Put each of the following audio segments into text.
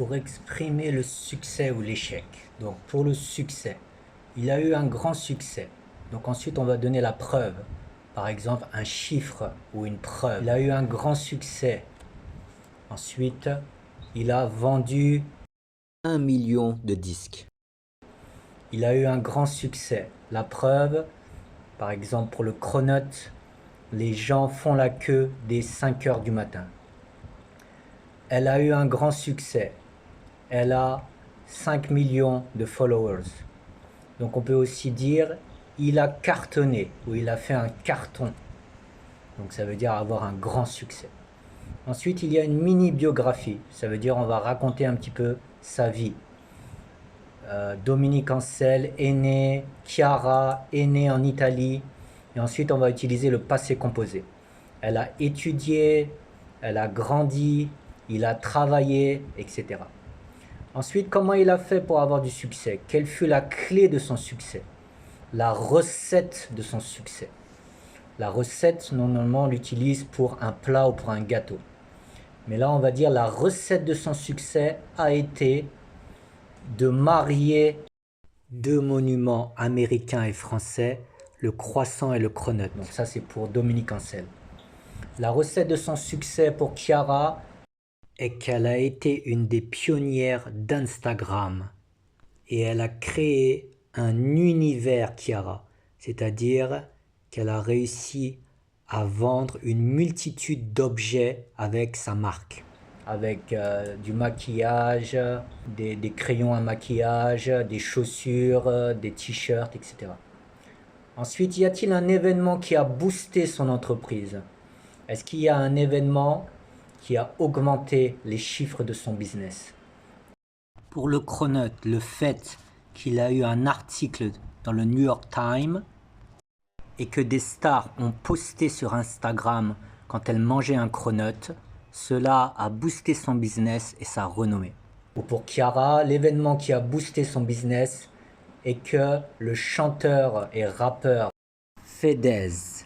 pour exprimer le succès ou l'échec. Donc pour le succès, il a eu un grand succès. Donc ensuite on va donner la preuve. Par exemple un chiffre ou une preuve. Il a eu un grand succès. Ensuite, il a vendu 1 million de disques. Il a eu un grand succès. La preuve, par exemple pour le Cronote, les gens font la queue dès 5 heures du matin. Elle a eu un grand succès. Elle a 5 millions de followers. Donc on peut aussi dire il a cartonné ou il a fait un carton. Donc ça veut dire avoir un grand succès. Ensuite, il y a une mini-biographie. Ça veut dire on va raconter un petit peu sa vie. Dominique Ansel est né, Chiara est née en Italie. Et ensuite, on va utiliser le passé composé. Elle a étudié, elle a grandi, il a travaillé, etc. Ensuite, comment il a fait pour avoir du succès? Quelle fut la clé de son succès? La recette de son succès. La recette, normalement, on l'utilise pour un plat ou pour un gâteau. Mais là, on va dire la recette de son succès a été de marier deux monuments américains et français, le croissant et le Cronote. Donc ça, c'est pour Dominique Ansel. La recette de son succès pour Chiara est qu'elle a été une des pionnières d'Instagram. Et elle a créé un univers Chiara, c'est-à-dire qu'elle a réussi à vendre une multitude d'objets avec sa marque. Avec du maquillage, des crayons à maquillage, des chaussures, des t-shirts, etc. Ensuite, y a-t-il un événement qui a boosté son entreprise? Est-ce qu'il y a un événement qui a augmenté les chiffres de son business? Pour le Cronote, le fait qu'il a eu un article dans le New York Times et que des stars ont posté sur Instagram quand elles mangeaient un Cronote, cela a boosté son business et sa renommée. Ou pour Chiara, l'événement qui a boosté son business est que le chanteur et rappeur Fedez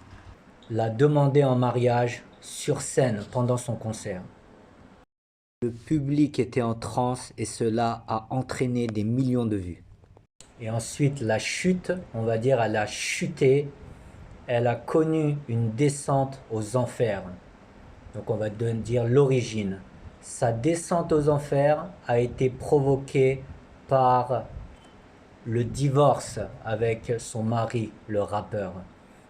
l'a demandé en mariage sur scène pendant son concert. Le public était en transe et cela a entraîné des millions de vues. Et ensuite la chute, on va dire elle a chuté, elle a connu une descente aux enfers. Donc on va dire l'origine. Sa descente aux enfers a été provoquée par le divorce avec son mari, le rappeur.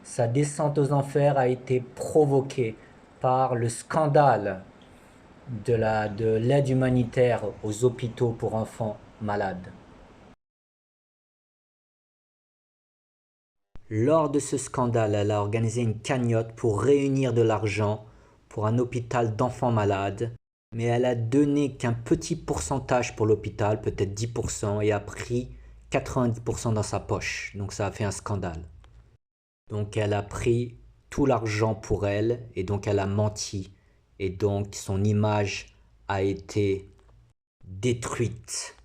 Sa descente aux enfers a été provoquée par le scandale de l'aide humanitaire aux hôpitaux pour enfants malades. Lors de ce scandale, elle a organisé une cagnotte pour réunir de l'argent pour un hôpital d'enfants malades, mais elle a donné qu'un petit pourcentage pour l'hôpital, peut-être 10%, et a pris 90% dans sa poche. Donc ça a fait un scandale. Donc elle a pris tout l'argent pour elle, et donc elle a menti. Et donc son image a été détruite.